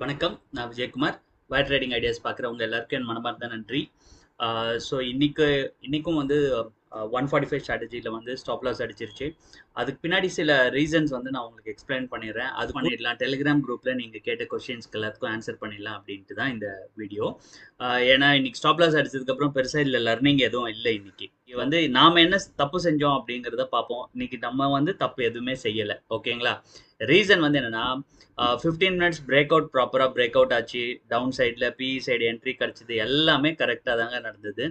வணக்கம். நான் விஜயகுமார். வேர் trading ideas பார்க்குறவங்க எல்லாருக்கும் என் மனமார்ந்த நன்றி. ஸோ இன்னைக்கும் வந்து 145 ஸ்ட்ராட்டஜியில் வந்து ஸ்டாப் லாஸ் அடிச்சிருச்சு. அதுக்கு பின்னாடி சில ரீசன்ஸ் வந்து நான் உங்களுக்கு எக்ஸ்பிளைன் பண்ணிடுறேன். அது பண்ணிடலாம். டெலிகிராம் குரூப்பில் நீங்கள் கேட்ட கொஸ்டின்ஸ்க்கு எல்லாத்துக்கும் ஆன்சர் பண்ணிடலாம் அப்படின்ட்டு தான் இந்த வீடியோ. ஏன்னா இன்னைக்கு ஸ்டாப் லாஸ் அடிச்சதுக்கப்புறம் பெருசாக இல்லை, லர்னிங் எதுவும் இல்லை. இன்னைக்கு வந்து நாம் என்ன தப்பு செஞ்சோம் அப்படிங்கிறத பார்ப்போம். இன்னைக்கு நம்ம வந்து தப்பு எதுவுமே செய்யலை. ஓகேங்களா? ரீசன் வந்து என்னன்னா 15 மினிட்ஸ் பிரேக் அவுட் ப்ராப்பராக பிரேக் அவுட் ஆச்சு. டவுன் சைடில் பிஇ சைடு என்ட்ரி கிடச்சிது. எல்லாமே கரெக்டாக தாங்க நடந்தது.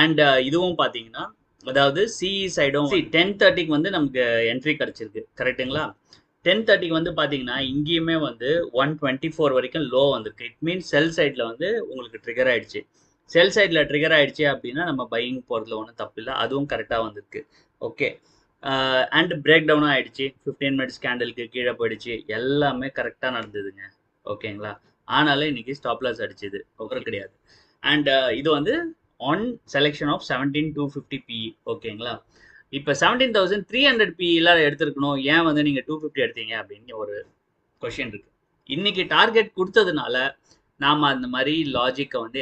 அண்ட் இதுவும் பார்த்தீங்கன்னா, அதாவது சிஇ சைடும் 10:30க்கு வந்து நமக்கு என்ட்ரி கிடச்சிருக்கு. கரெக்டுங்களா? 10:30க்கு வந்து பார்த்தீங்கன்னா இங்கேயுமே வந்து 124 வரைக்கும் லோ வந்திருக்கு. இட் மீன்ஸ் செல் சைடில் வந்து உங்களுக்கு ட்ரிகர் ஆயிடுச்சு. செல் சைடில் ட்ரிகர் ஆயிடுச்சு அப்படின்னா நம்ம பையிங் போகிறதுல ஒன்றும் தப்பு இல்லை. அதுவும் கரெக்டாக வந்திருக்கு. ஓகே. அண்ட் பிரேக் டவுனும் ஆயிடுச்சு. 15 மினிட்ஸ் கேண்டலுக்கு கீழே போயிடுச்சு. எல்லாமே கரெக்டாக நடந்ததுங்க. ஓகேங்களா? ஆனாலும் இன்னைக்கு ஸ்டாப் லாஸ் அடிச்சது ஒவ்வொரு கிடையாது. அண்ட் இது வந்து ஆன் செலெக்ஷன் ஆஃப் 17,250 பிஇ. ஓகேங்களா? இப்போ 17,300 பிஇலாம் எடுத்திருக்கணும். ஏன் வந்து நீங்கள் 250 எடுத்தீங்க அப்படின்னு ஒரு கொஷின் இருக்கு. இன்னைக்கு டார்கெட் கொடுத்ததுனால நாம் அந்த மாதிரி லாஜிக்கை வந்து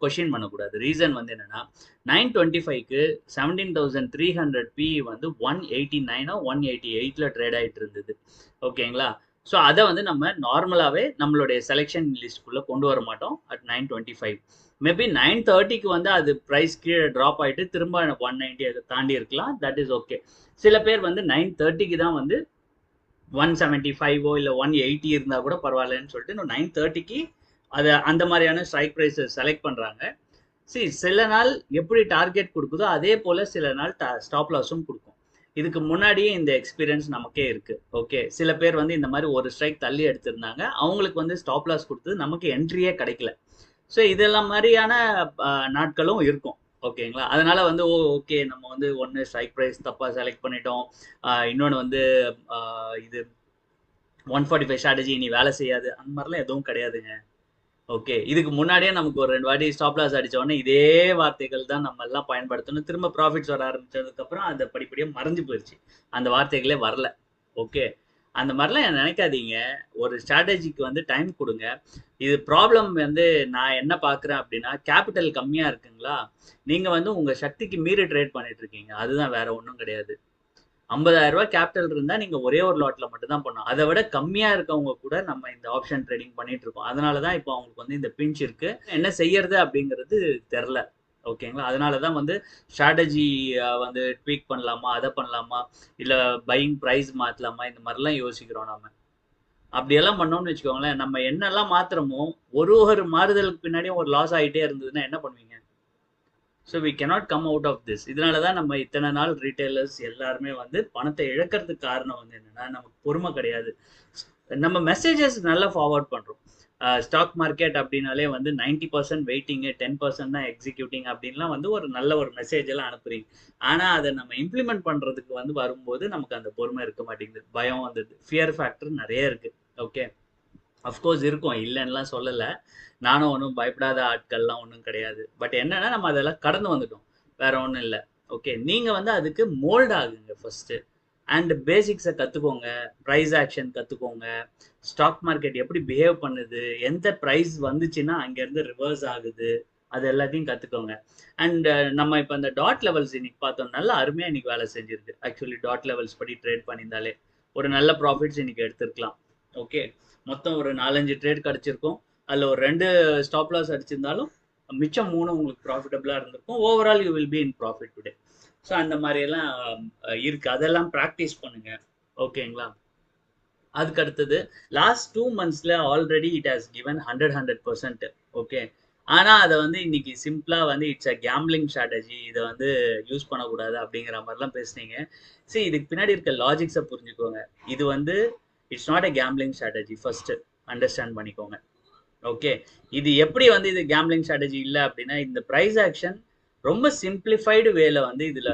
கொஷின் பண்ணக்கூடாது. ரீசன் வந்து என்னன்னா 925க்கு 17,300 பி வந்து 189 188 ட்ரேட் ஆகிட்டு இருந்தது. ஓகேங்களா? ஸோ அதை வந்து நம்ம நார்மலாகவே நம்மளுடைய செலெக்ஷன் லிஸ்ட்குள்ளே கொண்டு வர மாட்டோம் அட் 925. மேபி 930க்கு வந்து அது ப்ரைஸ் கீழே ட்ராப் ஆகிட்டு திரும்ப 190 தாண்டி இருக்கலாம். That is okay. சில பேர் வந்து 930க்கு தான் வந்து 175ஓ இல்லை 180 இருந்தால் கூட பரவாயில்லன்னு சொல்லிட்டு இன்னும் 930க்கு அதை அந்த மாதிரியான ஸ்ட்ரைக் ப்ரைஸை செலக்ட் பண்ணுறாங்க. சில நாள் எப்படி டார்கெட் கொடுக்குதோ அதே போல் சில நாள் ஸ்டாப் லாஸும் கொடுக்கும். இதுக்கு முன்னாடியே இந்த எக்ஸ்பீரியன்ஸ் நமக்கே இருக்குது. ஓகே. சில பேர் வந்து இந்த மாதிரி ஒரு ஸ்ட்ரைக் தள்ளி எடுத்திருந்தாங்க. அவங்களுக்கு வந்து ஸ்டாப் லாஸ் கொடுத்தது, நமக்கு என்ட்ரியே கிடைக்கல. ஸோ இதெல்லாம் மாதிரியான நாட்களும் இருக்கும். ஓகேங்களா? அதனால வந்து ஓகே நம்ம வந்து ஒன்று ஸ்ட்ரைக் ப்ரைஸ் தப்பாக செலக்ட் பண்ணிட்டோம், இன்னொன்று வந்து இது 145 ஸ்ட்ராட்டஜி இனி வேலை செய்யாது, அந்த மாதிரிலாம் எதுவும் கிடையாதுங்க. ஓகே. இதுக்கு முன்னாடியே நமக்கு ஒரு 2 வாட்டி ஸ்டாப் லாஸ் அடிச்ச உடனே இதே வார்த்தைகள் தான் நம்ம எல்லாம் பயன்படுத்தணும். திரும்ப ப்ராஃபிட்ஸ் வர ஆரம்பிச்சதுக்கப்புறம் அந்த படிப்படியாக மறைஞ்சு போயிடுச்சு. அந்த வார்த்தைகளே வரல. ஓகே. அந்த மாதிரிலாம் நினைக்காதீங்க. ஒரு ஸ்ட்ராட்டஜிக்கு வந்து டைம் கொடுங்க. இது ப்ராப்ளம் வந்து நான் என்ன பார்க்குறேன் அப்படின்னா, கேபிட்டல் கம்மியாக இருக்குங்களா, நீங்கள் வந்து உங்கள் சக்திக்கு மீறி ட்ரேட் பண்ணிட்டு இருக்கீங்க. அதுதான், வேற ஒன்றும் கிடையாது. 50,000 கேபிட்டல் இருந்தால் நீங்கள் ஒரே ஒரு லாட்டில் மட்டும் தான் பண்ணணும். அதை விட கம்மியாக இருக்கவங்க கூட நம்ம இந்த ஆப்ஷன் ட்ரேடிங் பண்ணிட்டு இருக்கோம். அதனால தான் இப்போ அவங்களுக்கு வந்து இந்த பிஞ்ச் இருக்கு. என்ன செய்யறது அப்படிங்கிறது தெரில. ஓகேங்களா? அதனால தான் வந்து ஸ்ட்ராட்டஜி வந்து ட்வீக் பண்ணலாமா, அதை பண்ணலாமா, இல்லை பையிங் ப்ரைஸ் மாற்றலாமா, இந்த மாதிரிலாம் யோசிக்கிறோம் நாம. அப்படியெல்லாம் பண்ணோம்னு வச்சுக்கோங்களேன், நம்ம என்னெல்லாம் மாத்திரமோ ஒரு மாறுதலுக்கு பின்னாடியும் ஒரு லாஸ் ஆகிட்டே இருந்ததுன்னா என்ன பண்ணுவீங்க? So we cannot come out of this. இதனால தான் நம்ம இத்தனை நாள் ரீட்டைலர்ஸ் எல்லாருமே வந்து பணத்தை இழக்கிறதுக்கு காரணம் வந்து என்னன்னா, நமக்கு பொறுமை கிடையாது. நம்ம மெசேஜஸ் நல்லா ஃபார்வர்ட் பண்ணுறோம். ஸ்டாக் மார்க்கெட் அப்படின்னாலே வந்து 90% வெயிட்டிங்கு, 10% தான் எக்ஸிக்யூட்டிங் அப்படின்லாம் வந்து ஒரு நல்ல ஒரு மெசேஜ் எல்லாம் அனுப்புறீங்க. ஆனால் அதை நம்ம இம்ப்ளிமெண்ட் பண்ணுறதுக்கு வந்து வரும்போது நமக்கு அந்த பொறுமை இருக்க மாட்டேங்குது. பயம் வந்தது, ஃபியர் ஃபேக்டர் நிறைய இருக்கு. ஓகே. அஃப்கோர்ஸ் இருக்கும், இல்லைன்னுலாம் சொல்லலை. நானும் ஒன்றும் பயப்படாத ஆட்கள்லாம் ஒன்றும் கிடையாது. பட் என்னன்னா நம்ம அதெல்லாம் கடந்து வந்துட்டோம். வேற ஒன்றும் இல்லை. ஓகே. நீங்கள் வந்து அதுக்கு மோல்ட் ஆகுங்க ஃபர்ஸ்ட்டு. அண்ட் பேசிக்ஸை கற்றுக்கோங்க. ப்ரைஸ் ஆக்ஷன் கற்றுக்கோங்க. ஸ்டாக் மார்க்கெட் எப்படி பிஹேவ் பண்ணுது, எந்த ப்ரைஸ் வந்துச்சுன்னா அங்கேருந்து ரிவர்ஸ் ஆகுது, அது எல்லாத்தையும் கற்றுக்கோங்க. அண்ட் நம்ம இப்போ இந்த டாட் லெவல்ஸ் இன்னைக்கு பார்த்தோம், நல்லா அருமையாக இன்னைக்கு வேலை செஞ்சிருக்கு. ஆக்சுவலி டாட் லெவல்ஸ் படி ட்ரேட் பண்ணியிருந்தாலே ஒரு நல்ல ப்ராஃபிட்ஸ் இன்னைக்கு எடுத்துருக்கலாம். ஓகே. மொத்தம் ஒரு 4-5 ட்ரேட் கிடச்சிருக்கும். அதில் ஒரு 2 ஸ்டாப் லாஸ் அடிச்சிருந்தாலும் மிச்சம் 3 உங்களுக்கு ப்ராஃபிட்டபிளாக இருந்திருக்கும். Overall you will be in profit today. So அந்த மாதிரியெல்லாம் இருக்குது. அதெல்லாம் ப்ராக்டிஸ் பண்ணுங்க. ஓகேங்களா? அதுக்கு அடுத்தது லாஸ்ட் 2 monthsல already it has given 100%. Okay. ஆனால் அதை வந்து இன்னைக்கு சிம்பிளாக வந்து இட்ஸ் அ கேம்பிளிங் ஸ்ட்ராட்டஜி, இதை வந்து யூஸ் பண்ணக்கூடாது அப்படிங்கிற மாதிரிலாம் பேசுனீங்க. சரி, இதுக்கு பின்னாடி இருக்க லாஜிக்ஸை புரிஞ்சுக்கோங்க. இது வந்து it's not a gambling strategy. First understand பண்ணிக்கோங்க. ஓகே. இது எப்படி வந்து இது கேம்பிளிங் ஸ்ட்ராட்டஜி இல்லை அப்படின்னா, இந்த ப்ரைஸ் ஆக்ஷன் ரொம்ப சிம்பிளிஃபைடு வேல வந்து இதில்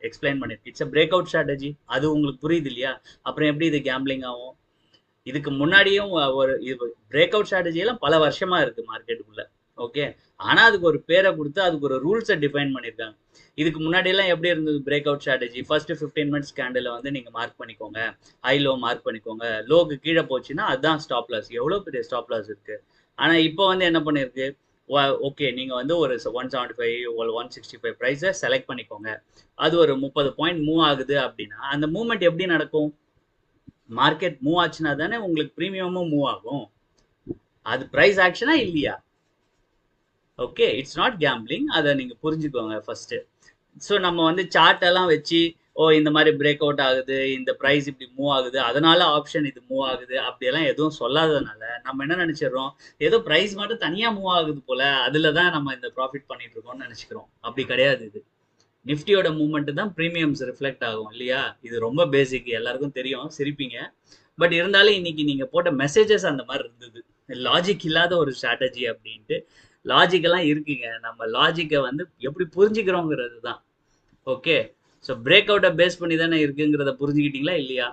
எக்ஸ்பிளைன் பண்ணிருக்கு. It's a break out strategy. அது உங்களுக்கு புரியுது இல்லையா? அப்புறம் எப்படி இது கேம்பிளிங் ஆகும்? இதுக்கு முன்னாடியும் ஒரு பிரேக் அவுட் ஸ்ட்ராட்டஜி எல்லாம் பல வருஷமா இருக்கு மார்க்கெட்டுக்குள்ள. ஓகே. ஆனா அதுக்கு ஒரு பேரை கொடுத்து அதுக்கு ஒரு ரூல்ஸை டிஃபைன் பண்ணியிருக்காங்க. இதுக்கு முன்னாடி எல்லாம் எப்படி இருந்தது break out strategy? First 15 minutes candle வந்து நீங்க மார்க் பண்ணிக்கோங்க, ஹை லோ மார்க் பண்ணிக்கோங்க, லோக்கு கீழே போச்சுன்னா அதுதான் ஸ்டாப் லாஸ். எவ்வளவு பெரிய ஸ்டாப் லாஸ் இருக்கு. ஆனா இப்போ வந்து என்ன பண்ணிருக்கு, ஓகே நீங்க வந்து ஒரு 175 ஒரு 165 ப்ரைஸை செலக்ட் பண்ணிக்கோங்க, அது ஒரு 30 பாயிண்ட் மூவ் ஆகுது அப்படின்னா அந்த மூவ்மெண்ட் எப்படி நடக்கும்? மார்க்கெட் மூவ் ஆச்சுன்னா தானே உங்களுக்கு ப்ரீமியமும் மூவ் ஆகும். அது பிரைஸ் ஆக்ஷனா இல்லையா? Okay, it's not gambling. அதை நீங்க புரிஞ்சுக்கோங்க ஃபர்ஸ்ட். ஸோ நம்ம வந்து சார்ட் எல்லாம் வச்சு, ஓ இந்த மாதிரி பிரேக் அவுட் ஆகுது, இந்த ப்ரைஸ் இப்படி மூவ் ஆகுது, அதனால ஆப்ஷன் இது மூவ் ஆகுது அப்படியெல்லாம் எதுவும் சொல்லாததுனால நம்ம என்ன நினைச்சிடறோம், ஏதோ ப்ரைஸ் மட்டும் தனியா மூவ் ஆகுது போல, அதுல தான் நம்ம இந்த ப்ராஃபிட் பண்ணிட்டு இருக்கோம்னு நினைச்சுக்கிறோம். அப்படி கிடையாது. இது நிஃப்டியோட மூவ்மெண்ட் தான் ப்ரீமியம்ஸ் ரிஃப்ளெக்ட் ஆகும் இல்லையா? இது ரொம்ப பேசிக், எல்லாருக்கும் தெரியும், சிரிப்பீங்க. பட் இருந்தாலும் இன்னைக்கு நீங்க போட்ட மெசேஜஸ் அந்த மாதிரி இருந்தது. லாஜிக் இல்லாத ஒரு ஸ்ட்ராட்டஜி அப்படின்ட்டு. லாஜிக் எல்லாம் இருக்குங்க. நம்ம லாஜிக்கை வந்து எப்படி புரிஞ்சுக்கிறோங்கிறது தான். ஓகே. ஸோ பிரேக் அவுட்டை பேஸ் பண்ணி தானே இருக்குங்கிறத புரிஞ்சுக்கிட்டீங்களா இல்லையா?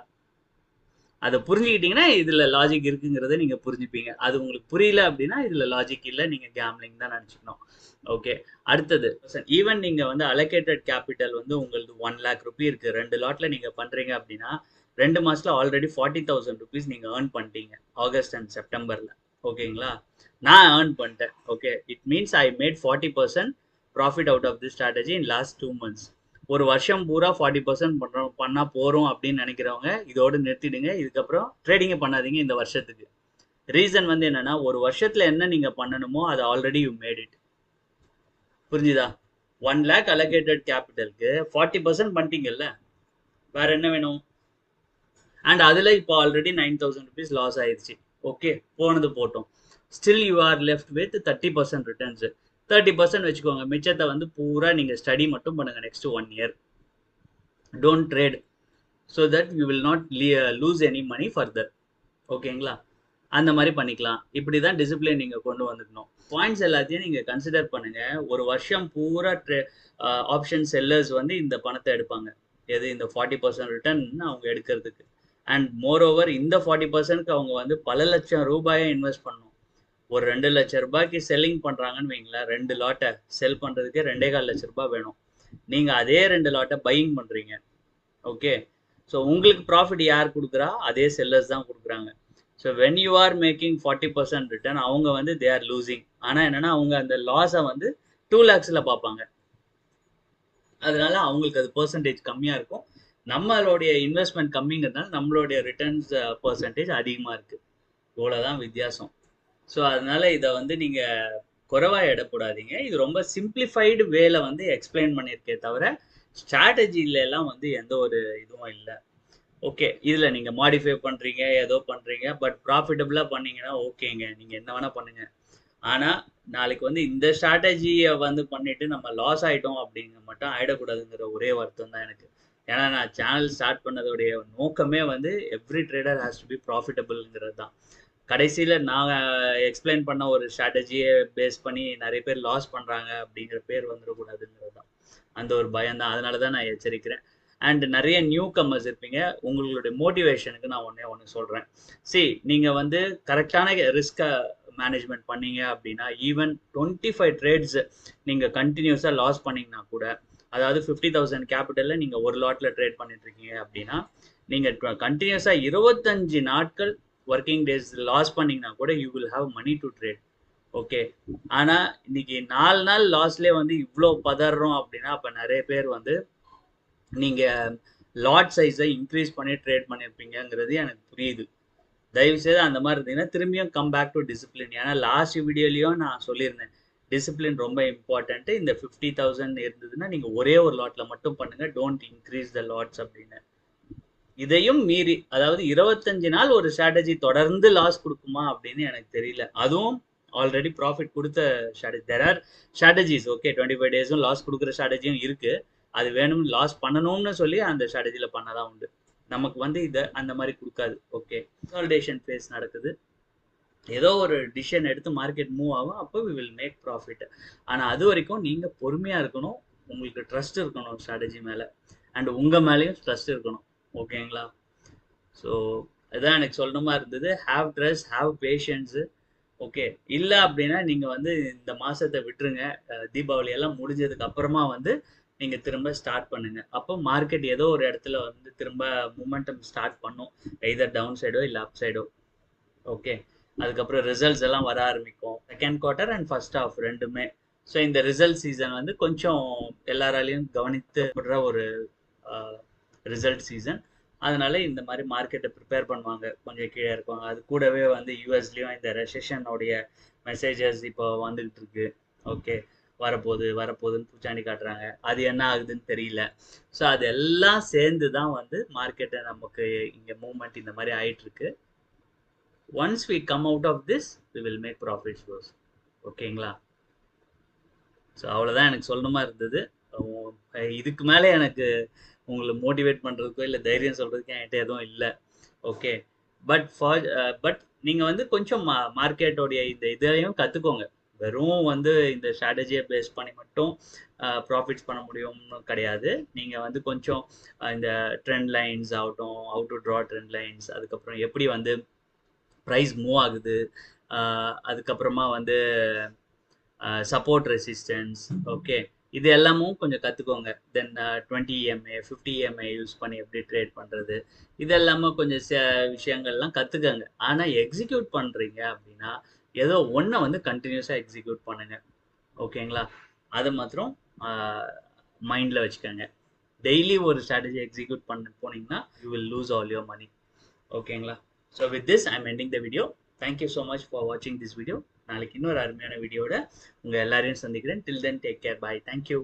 அதை புரிஞ்சுக்கிட்டீங்கன்னா இதுல லாஜிக் இருக்குங்கிறத நீங்க புரிஞ்சுப்பீங்க. அது உங்களுக்கு புரியல அப்படின்னா இதுல லாஜிக் இல்லை, நீங்க கேம்லிங் தான் நினைச்சுக்கணும். ஓகே. அடுத்தது, ஈவன் நீங்க வந்து அலோகேட்டட் கேபிட்டல் வந்து உங்களுக்கு 1,00,000 இருக்கு, 2 லாட்ல நீங்க பண்றீங்க அப்படின்னா 2 மாசத்துல ஆல்ரெடி 40,000 ருபீஸ் நீங்க ஏர்ன் பண்ணிட்டீங்க ஆகஸ்ட் அண்ட் செப்டம்பர்ல. ஓகேங்களா? நான் ஏர்ன் பண்ணிட்டேன். Okay, it means I made 40% profit out of this strategy in last 2 months. ஒரு வருஷம் பூரா 40% பண்ணா போறோம் அப்படின்னு நினைக்கிறவங்க இதோட நிறுத்திடுங்க. இதுக்கப்புறம் ட்ரேடிங்கே பண்ணாதீங்க இந்த வருஷத்துக்கு. ரீசன் வந்து என்னன்னா, ஒரு வருஷத்துல என்ன நீங்க பண்ணணுமோ அது ஆல்ரெடி யூ மேட் இட். புரிஞ்சுதா? 1 lakh அலோகேட்டட் கேபிட்டலுக்கு 40% பண்ணிட்டீங்கல்ல, வேற என்ன வேணும்? அண்ட் அதுல இப்போ ஆல்ரெடி 9,000 ருபீஸ் லாஸ் ஆயிடுச்சு. ஓகே, போனது போட்டோம். Still you are left with 30% returns. 30% வச்சுக்கோங்க. மிச்சத்தை வந்து பூரா நீங்க ஸ்டடி மட்டும் பண்ணுங்க next 1 year. Don't trade, so that you will not lose any money further. ஓகேங்களா? அந்த மாதிரி பண்ணிக்கலாம். இப்படி தான் டிசிப்ளின் நீங்கள் கொண்டு வந்துக்கணும். பாயிண்ட்ஸ் எல்லாத்தையும் நீங்கள் கன்சிடர் பண்ணுங்க. ஒரு வருஷம் பூரா ஆப்ஷன் செல்லர்ஸ் வந்து இந்த பணத்தை எடுப்பாங்க. எது? இந்த 40% ரிட்டர்ன் அவங்க எடுக்கிறதுக்கு. அண்ட் மோர் ஓவர் இந்த 40%க்கு அவங்க வந்து பல லட்சம் ரூபாயை இன்வெஸ்ட் பண்ணணும். ஒரு 2 லட்சம் ரூபாய்க்கு செல்லிங் பண்ணுறாங்கன்னு வைங்களேன், 2 லாட்டை செல் பண்ணுறதுக்கு 2,25 லட்சம் ரூபாய் வேணும். நீங்கள் அதே 2 லாட்டை பையிங் பண்ணுறீங்க. ஓகே. ஸோ உங்களுக்கு ப்ராஃபிட் யார் கொடுக்குறா? அதே செல்லர்ஸ் தான் கொடுக்குறாங்க. So when you are making 40% return, அவங்க வந்து தே ஆர் லூசிங். ஆனால் என்னன்னா, அவங்க அந்த லாஸை வந்து 2 lakhsல பார்ப்பாங்க. அதனால அவங்களுக்கு அது பெர்சன்டேஜ் கம்மியாக இருக்கும். நம்மளுடைய இன்வெஸ்ட்மெண்ட் கம்மிங்கிறதுனால நம்மளுடைய ரிட்டர்ன்ஸ் பெர்சன்டேஜ் அதிகமாக இருக்கு. இவ்வளோதான் வித்தியாசம். ஸோ அதனால இதை வந்து நீங்க குறைவா எடை போடாதீங்க. இது ரொம்ப சிம்பிளிஃபைடு வேல வந்து எக்ஸ்பிளைன் பண்ணியிருக்கே தவிர ஸ்ட்ராட்டஜில எல்லாம் வந்து எந்த ஒரு இதுவும் இல்லை. ஓகே, இதுல நீங்க மாடிஃபை பண்றீங்க, ஏதோ பண்றீங்க, பட் ப்ராஃபிட்டபிளா பண்ணீங்கன்னா ஓகேங்க, நீங்க என்ன வேணா பண்ணுங்க. ஆனா நாளைக்கு வந்து இந்த ஸ்ட்ராட்டஜியை வந்து பண்ணிட்டு நம்ம லாஸ் ஆயிட்டோம் அப்படிங்க மட்டும் ஆயிடக்கூடாதுங்கிற ஒரே வருத்தம் தான் எனக்கு. ஏன்னா நான் சேனல் ஸ்டார்ட் பண்ணதோடைய நோக்கமே வந்து every trader has to be ப்ராஃபிட்டபிள்ங்கிறது தான். கடைசியில் நான் எக்ஸ்பிளைன் பண்ண ஒரு ஸ்ட்ராட்டஜியை பேஸ் பண்ணி நிறைய பேர் லாஸ் பண்ணுறாங்க அப்படிங்கிற பேர் வந்துடக்கூடாதுங்கிறது தான். அந்த ஒரு பயம் தான். அதனால தான் நான் எச்சரிக்கிறேன். அண்ட் நிறைய நியூ கம்மர்ஸ் இருப்பீங்க. உங்களுடைய மோட்டிவேஷனுக்கு நான் ஒன்று சொல்கிறேன். நீங்கள் வந்து கரெக்டான ரிஸ்கை மேனேஜ்மெண்ட் பண்ணீங்க அப்படின்னா ஈவன் 25 ட்ரேட்ஸ் நீங்கள் கண்டினியூஸாக லாஸ் பண்ணிங்கன்னா கூட, அதாவது 50,000 கேபிட்டலில் நீங்கள் ஒரு லாட்டில் ட்ரேட் பண்ணிட்டு இருக்கீங்க அப்படின்னா, நீங்கள் கண்டினியூஸாக 25 நாட்கள் ஒர்க்கிங் டேஸ் லாஸ் பண்ணீங்கன்னா கூட you will have money to trade. Okay. ஆனால் இன்னைக்கு 4 நாள் லாஸ்லேயே வந்து இவ்வளோ பதறோம் அப்படின்னா அப்போ நிறைய பேர் வந்து நீங்கள் லாட் சைஸை இன்க்ரீஸ் பண்ணி ட்ரேட் பண்ணியிருப்பீங்கிறது எனக்கு புரியுது. தயவுசெய்து அந்த மாதிரி இருந்தீங்கன்னா திரும்பியும் கம் பேக் டு டிசிப்ளின். ஏன்னா லாஸ்ட் வீடியோலையும் நான் சொல்லியிருந்தேன், டிசிப்ளின் ரொம்ப இம்பார்ட்டன்ட்டு. இந்த 50,000 இருந்ததுன்னா நீங்கள் ஒரே ஒரு லாட்டில் மட்டும் பண்ணுங்கள், டோன்ட் இன்க்ரீஸ் த லாட்ஸ் அப்படின்னு. இதையும் மீறி, அதாவது 25 நாள் ஒரு ஸ்ட்ராட்டஜி தொடர்ந்து லாஸ் கொடுக்குமா அப்படின்னு எனக்கு தெரியல. அதுவும் ஆல்ரெடி ப்ராஃபிட் கொடுத்த strategy. There are strategies, okay 25 டேஸும் லாஸ் கொடுக்குற ஸ்ட்ராட்டஜியும் இருக்கு. அது வேணும் லாஸ் பண்ணணும்னு சொல்லி அந்த ஸ்ட்ராட்டஜியில் பண்ணதான் உண்டு. நமக்கு வந்து இதை அந்த மாதிரி கொடுக்காது. ஓகே, கன்சாலிடேஷன் ஃபேஸ் நடக்குது, ஏதோ ஒரு டிசிஷன் எடுத்து மார்க்கெட் மூவ் ஆகும், அப்போ வி வில் மேக் ப்ராஃபிட். ஆனால் அது வரைக்கும் நீங்கள் பொறுமையாக இருக்கணும், உங்களுக்கு ட்ரஸ்ட் இருக்கணும் ஸ்ட்ராட்டஜி மேலே, அண்ட் உங்கள் மேலேயும் ட்ரஸ்ட் இருக்கணும். ஓகேங்களா? ஸோ இதான் எனக்கு சொல்லணுமா இருந்தது. Have trust, have patience. Okay. இல்ல அப்படின்னா நீங்க வந்து இந்த மாசத்த விட்டுருங்க. தீபாவளி எல்லாம் முடிஞ்சதுக்கு அப்புறமா வந்து நீங்க திரும்ப ஸ்டார்ட் பண்ணுங்க. அப்போ மார்க்கெட் ஏதோ ஒரு இடத்துல வந்து திரும்ப மொமெண்டம் ஸ்டார்ட் பண்ணும். எய்தர் டவுன் சைடோ இல்ல அப் சைடோ. ஓகே. அதுக்கப்புறம் ரிசல்ட்ஸ் எல்லாம் வர ஆரம்பிக்கும். Second quarter and first half 2மே. ஸோ இந்த ரிசல்ட் சீசன் வந்து கொஞ்சம் எல்லாராலையும் கவனித்து விடுற ஒரு ரிசல்ட் சீசன். அதனால இந்த மாதிரி மார்க்கெட்டை ப்ரிப்பேர் பண்ணுவாங்க. கொஞ்சம் கீழே இருக்குவாங்க. அது கூடவே வந்து யூஎஸ்லயும் இந்த ரெசெஷனுடைய மெசேஜஸ் இப்போ வந்துகிட்டு இருக்கு. ஓகே. வரப்போகுது வரப்போகுதுன்னு பூச்சாண்டி காட்டுறாங்க. அது என்ன ஆகுதுன்னு தெரியல. ஸோ அது எல்லாம் சேர்ந்து தான் வந்து மார்க்கெட்டை நமக்கு இங்கே மூவ்மெண்ட் இந்த மாதிரி ஆயிட்டு இருக்கு. Once we come out of this we will make profits bros. ஓகேங்களா? ஸோ அவ்வளோதான் எனக்கு சொல்லணுமா இருந்தது. இதுக்கு மேலே எனக்கு உங்களை மோட்டிவேட் பண்ணுறதுக்கோ இல்லை தைரியம் சொல்கிறதுக்கோ என்கிட்ட எதுவும் இல்லை. ஓகே. பட் நீங்கள் வந்து கொஞ்சம் மார்க்கெட்டோடைய இந்த இதையும் கற்றுக்கோங்க. வெறும் வந்து இந்த ஸ்ட்ராட்டஜியை பேஸ் பண்ணி மட்டும் ப்ராஃபிட்ஸ் பண்ண முடியும்னு கிடையாது. நீங்கள் வந்து கொஞ்சம் இந்த ட்ரெண்ட் லைன்ஸ் ஆகட்டும், how to draw trend lines, அதுக்கப்புறம் எப்படி வந்து ப்ரைஸ் மூவ் ஆகுது, அதுக்கப்புறமா வந்து சப்போர்ட் ரெசிஸ்டன்ஸ். ஓகே. இது எல்லாமும் கொஞ்சம் கற்றுக்கோங்க. தென் 20 EMA 50 EMA யூஸ் பண்ணி எப்படி ட்ரேட் பண்ணுறது, இது எல்லாமே கொஞ்சம் விஷயங்கள்லாம் கற்றுக்கங்க. ஆனால் எக்ஸிக்யூட் பண்ணுறீங்க அப்படின்னா ஏதோ ஒன்றை வந்து கண்டினியூஸாக எக்ஸிக்யூட் பண்ணுங்க. ஓகேங்களா? அதை மாத்திரம் மைண்டில் வச்சுக்கோங்க. டெய்லி ஒரு ஸ்ட்ராட்டஜி எக்ஸிக்யூட் பண்ண போனீங்கன்னா you will lose all your money. ஓகேங்களா? So with this I am ending the video. Thank you so much for வாட்சிங் திஸ் வீடியோ. நாளைக்கு இன்னொரு அருமையான வீடியோட உங்கள் எல்லாரையும் சந்திக்கிறேன். Till then take care. Bye. Thank you.